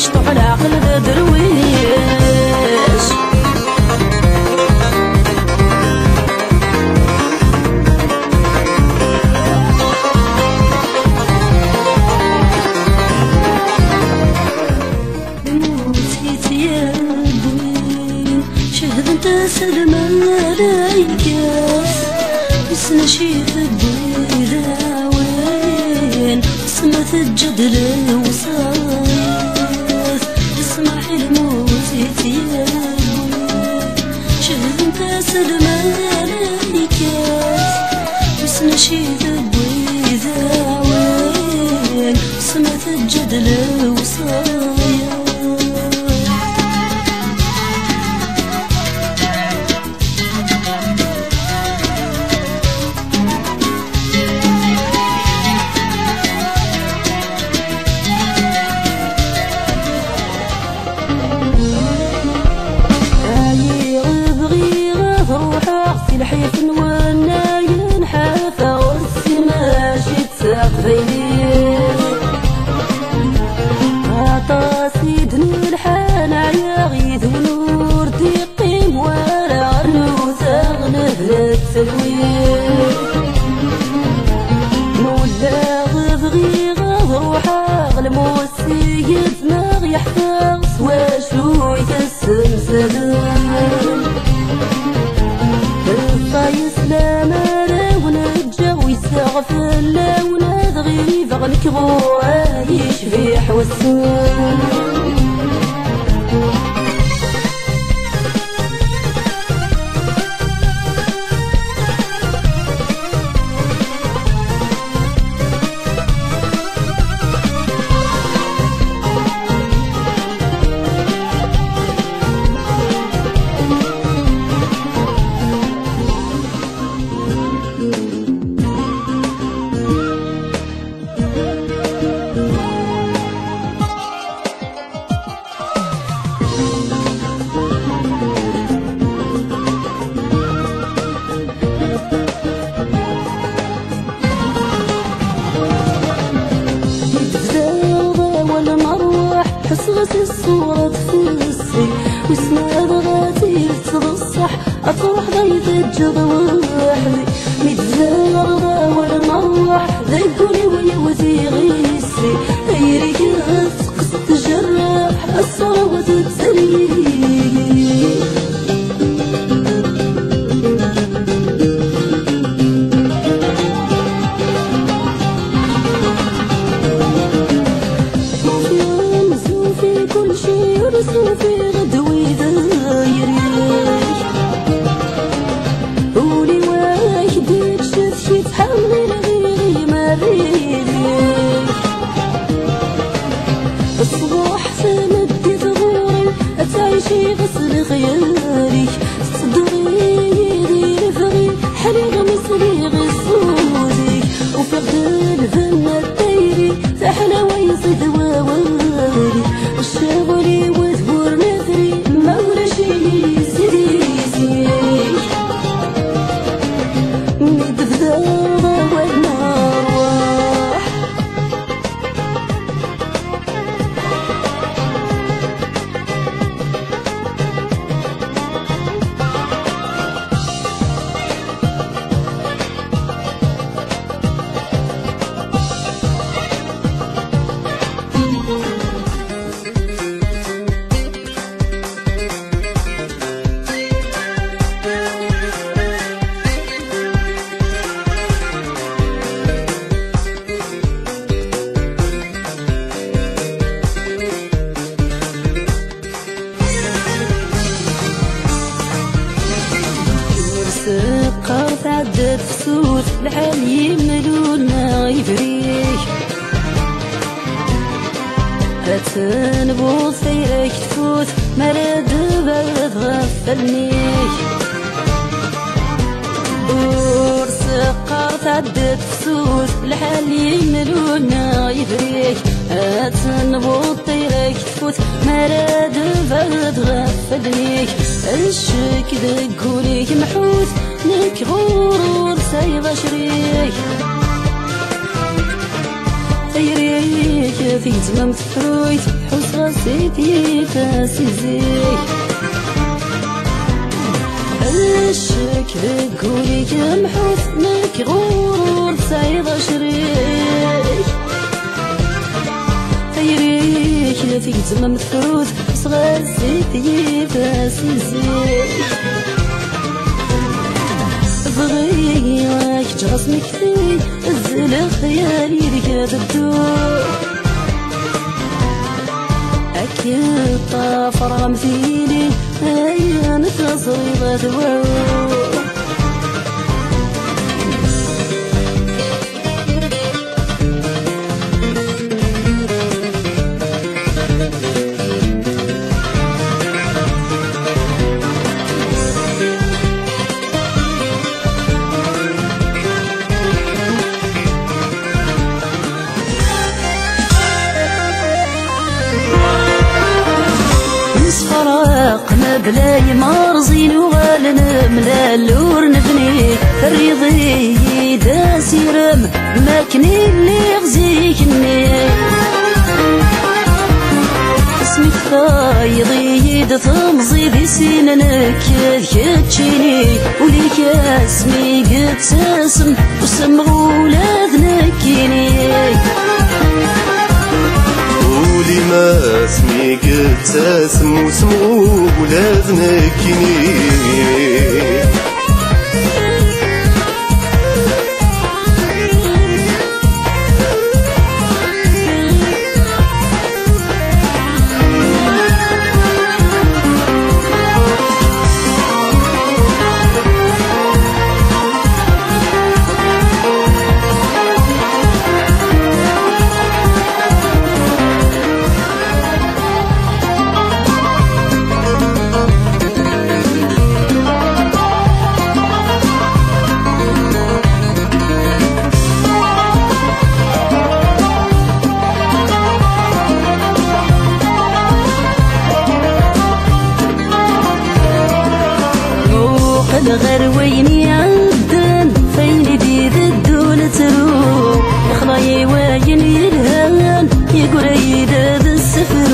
شطح العقل درويش موتيت يا بوين شهد انت سلم عليكاس بس نشيف بويدا وين سمت الجدل وصايف اسمح الموتيت يا بوين شهد انت سلم عليكاس بس نشيف بويدا وين سمت الجدل وصايف الحيف والناين حافة والسما شي تساقفيني عطا سيدني الحان عيا غيث ونور تيقيم ولا عروس أغنه للتلوين مولا غبغي غروحا غلموسيد ما غيحفظ واشو يكسم سدان طايس لا مالا ونرجع ويسغفل لا ونادغي فغنكبو عايش في حوسان حسغت الصورة تفلسي واسمها بغاتي تبصح أفرح ضيف الجض وحدي متزال رضا ولا نروح ذيقوني ويوتي غيسي غيري كنت قصة تجرح الصورة وتتسلي كل شي يرسو في غدوي دايريك قولي واحدك شفتي تحمل غيري مريريك الصباح تمدي ثغوري تعيشي غسل خيالك صدري يدير فغي حالي غمسلي غسودك وفي غدا الفنة الدايري تحلى ويصيد ووالي الشغلي وذبور نثري مولا شي سيدي مدفدا والنار سقر تعدد فسوس الحال يملونا يفريك هتنبوض فيك تفوت مراد بلد غفلنيك سقر تعدد فسوس الحال يملونا يفريك هتنبوض فيك تفوت مراد بلد غفلنيك الشك دقوليك محوت لك غرور سايب شريك تيري في تمام تفرويت حوس غاسيتي فاسيزي الشك قولي كم حسنك غور سعيد شريك تيريك في تمام تفروت حوس غاسيتي فاسيزي بغيك جرسني كثير الزل خيالي بك تدور أكيد طافر مثيلي هيا نتصري غدوة فرقنا بلاي مرزين وغالنا ملالور نبني الرضي داس يرم ماكني اللي غزيكني اسمك فايضي تمضي بسننك كتشيني وليك اسمي قد تسم وسم ولادنا كيني ما اسمي قد تسمو سمو ولادنا كيني غير وين عندن فين بيد الدولة تروح خلاي وين يلهان يقول يداد السفر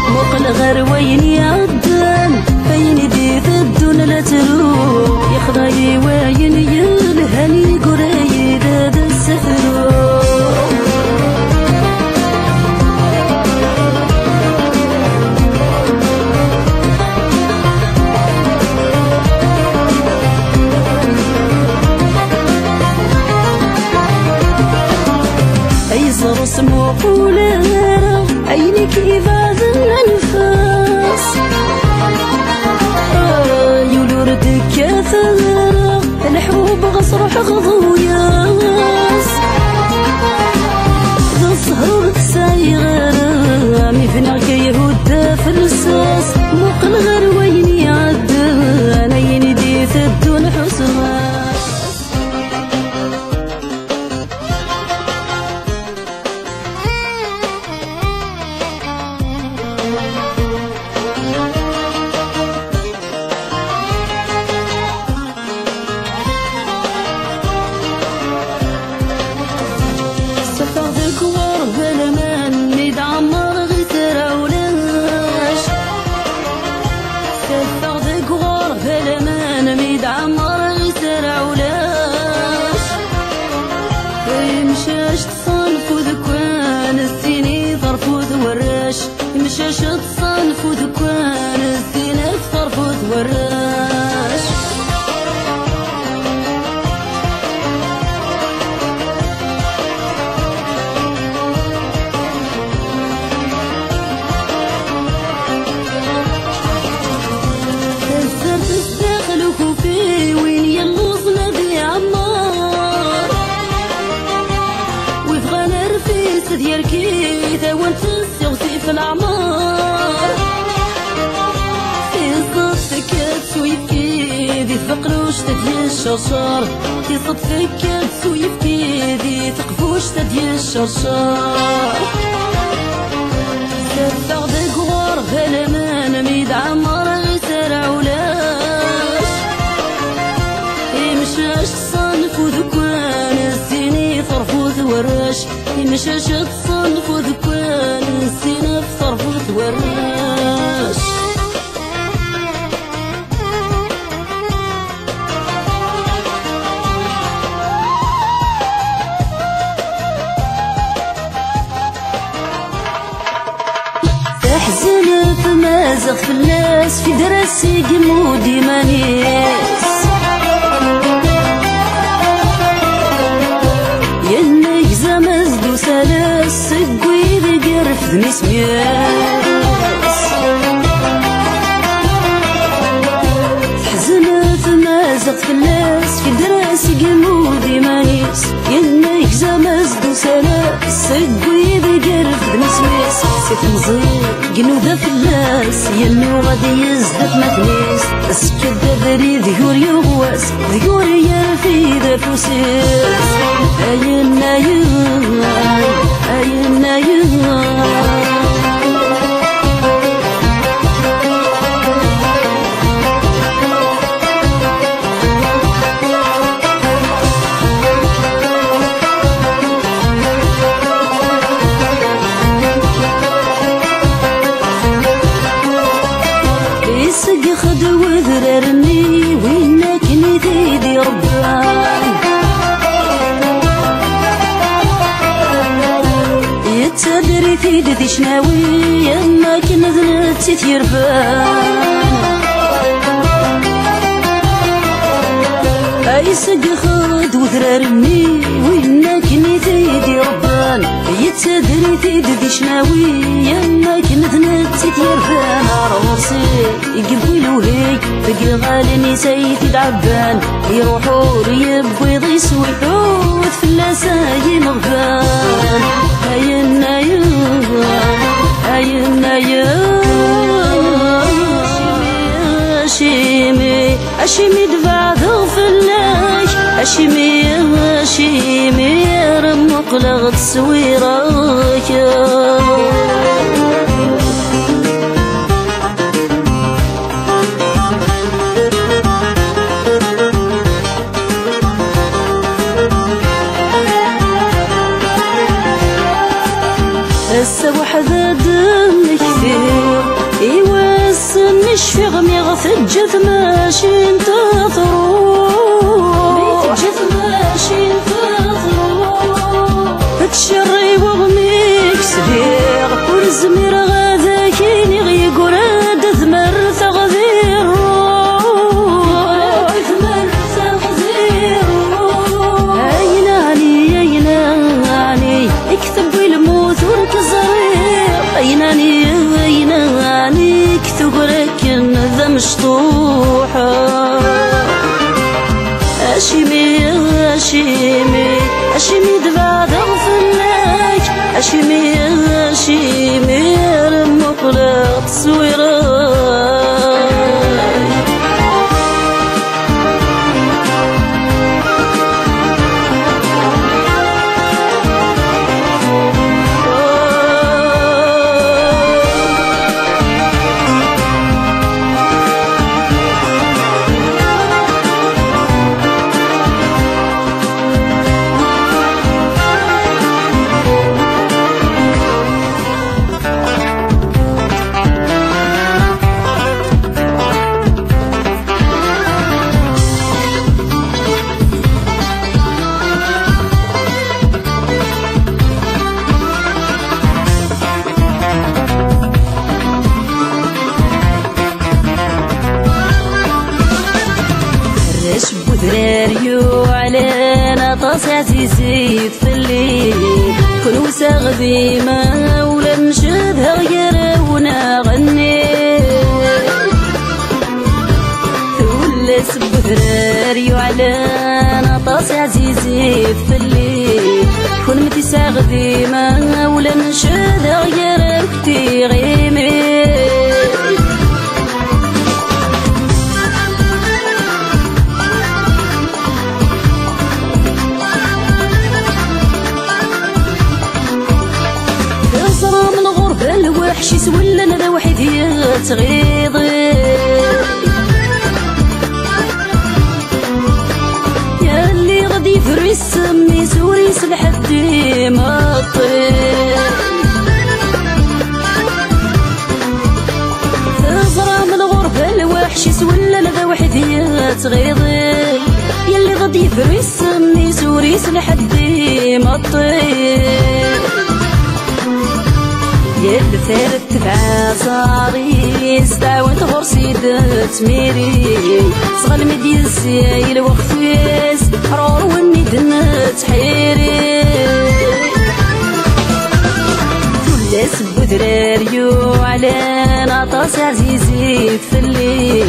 مقل غير وين عندن فين بيد الدولة تروح يخلاي وين يلهان يقول يداد السفر اسمه قولها عينك إباد الأنفاس يولوردك كثر الحبوب غصرح غضوياس ذا الصهر تسايغر مفنعك يهود فلساس مقل غير وين يعد أنا يندي ثدون حسراس مشاش تصنف وذكوان الزينة طرف وراش كسرت الداخل وكوفي وين يلوز نبي عمار ويبغى نرفيس ديال كيدا وانت في الأعمار في صدفك تسوي بكيدي تفقلوش تدي الشرشار في صدفك تسوي بكيدي تقفوش تدي الشرشار سفع دقوار غلمان ميد عمار غيسر عولاش مشاش تصنف وذكوان الزيني طرفوذ وراش شاشة تصنف وذكوان نسينا في طرف ورناش تحزن في مازغ في الناس في دراسي قمودي مانيس ينك زمز دو سلاس سقوي بقرف ذني سمياس تحزن في مازغ في الناس في دراسي قمودي مانيس ينك زمز دو سلاس سقوي بقرف ذني سمياس سيف مزير قنودة في اللاس ينو غادي يزدف مثنيس اسكد ذري ذكور يغواس ذكور يرفي ذا فوسيس أينا يوم أينا يوم يسق خد وذررني وينك نديدي ربان يتدري في ددي شناوي يما كنذنت تيرفان يسق خد وذررني وينك نديدي ربان يتدري في ددي شناوي يما كنذنت تيرفان عروسي يقبوي لوهيك فقر غالي نسيتي العبان يروحوا يبويض يسوي حوث في اللاساي مغفان أينا يوم أينا يوم أشيمي أشيمي دفع ذوف اللاش أشيمي أشيمي رمق لغت سويراك هسه وحدة دم كثير يوس مش في غميغ ثجث ماشي انتظروا ثجث ماشي انتظروا فتشري وغميك سبيغ ورزمير غاذاكين يغيق وراد ثمر ثغذير أيناني اكتب الموت ورك الزرير أيناني اكتب لكن ذا مشطوحة أشيمي أشيمي أشيمي دفع ضغف اللاج أشيمي أشيمي المقلق سويراي ذراريو علينا طاس عزيزي في الليل كل وساغ ديما ولا نشدها غير ونغني ولا سب ذراريو علينا طاس عزيزي في الليل كل متي ساغ ديما ولا نشدها غير كتي غيمي الوحش يسول انا وحدي تغيضي يا اللي غادي يفري السمي سوري سلح الديما الطيب تغيظي يلي غادي يفري سمي سوريس لحدي ما طير يلي ثالث تبع صاري استعوانت غرسي تميري صغل مدي السيايل وخفيس حرور وني دنت حيري ثلاث بودراريو على ناطاس عزيزي تفلي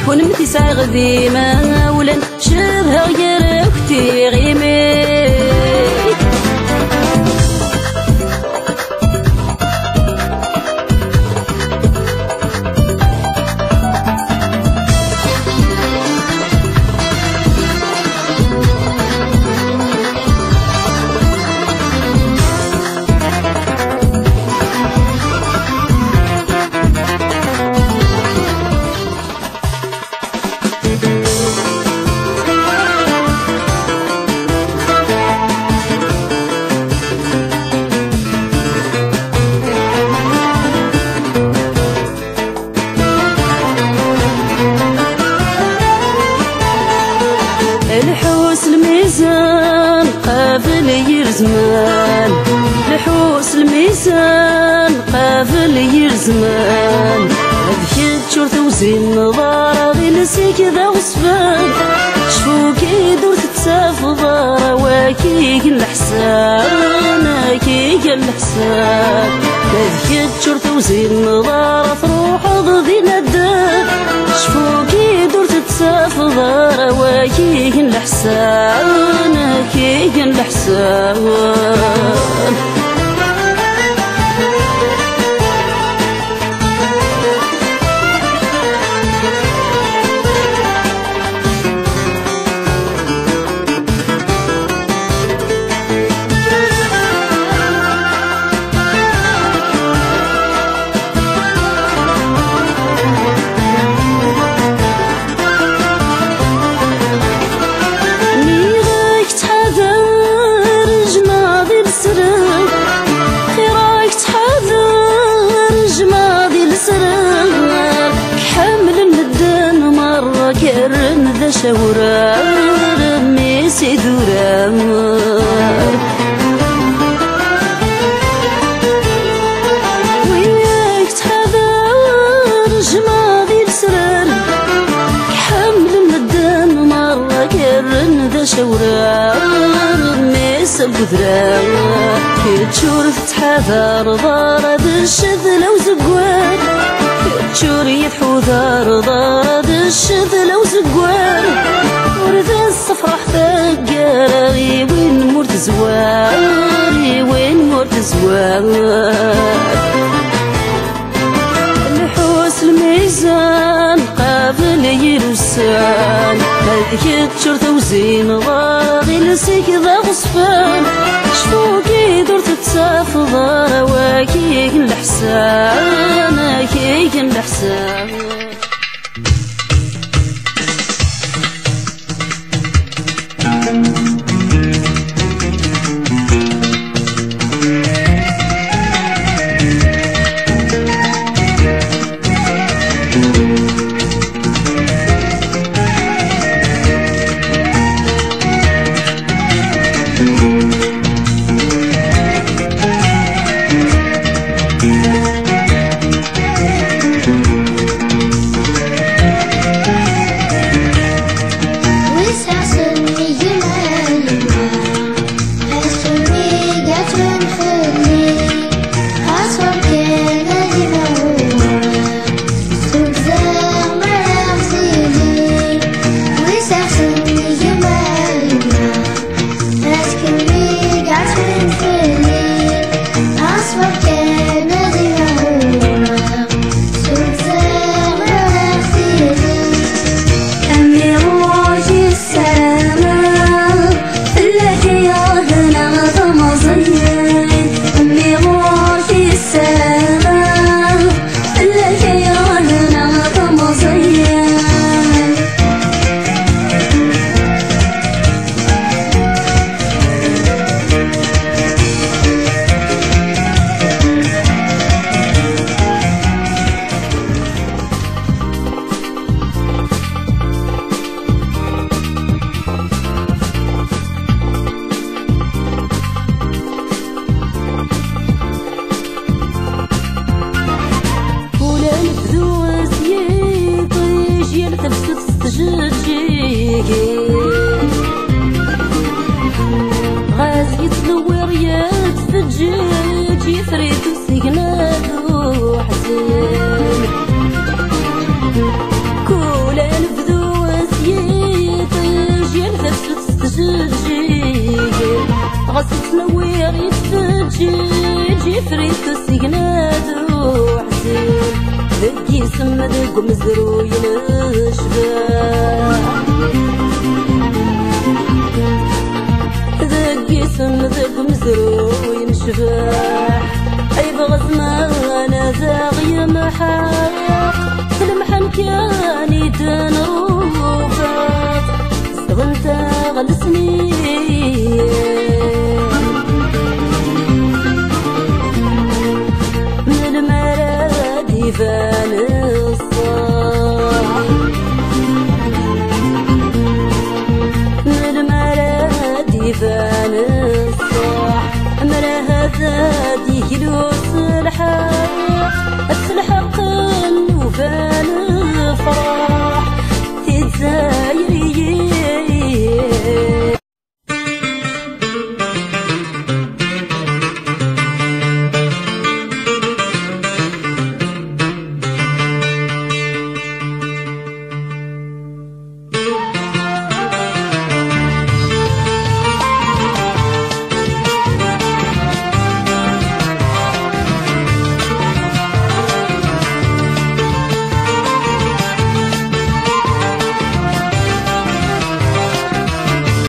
ونمتي ساعة غديمة ولا شبه غير اختي غيمي الحوس الميزان قافل يرزمان الحوس الميزان قافل يرزمان هذيك تشورت وزين نظارة غير نسيك ذا وصفان شفوكي دور تتساف ضارة واكيك الحسان اكيك الحسان هذيك تشورت وزين نظارة تروح ضدي ندان شفوكي دور تتساف ضارة واكيك الحسان اكيك الحسان كرن ذا شورا رميسي دورا وياك تحذر جماضي السرار حمل مدام مرة كرن ذا شورا رميسي البذرا كي تشور تحذر ضارة بالشذلة وزقوان تشوري حوذار ضارة الشذلة وزقوار ورد الصفرح ثقاري وين مرت زواري وين مرت زوار الحوس الميزان قابل يرسان هذيك تشورت وزين ضاغي لسيك ذا غصفان شفوكي دور تتساف ضارة واكيك الحسان اكيك الحسان يتنور يتفجج يفريد وسقنادو حزين كل نبذو وسيطيج ينفس وتستجيج غص يتنور يتفجج يفريد وسقنادو حزين ذكي سمدك ومزروين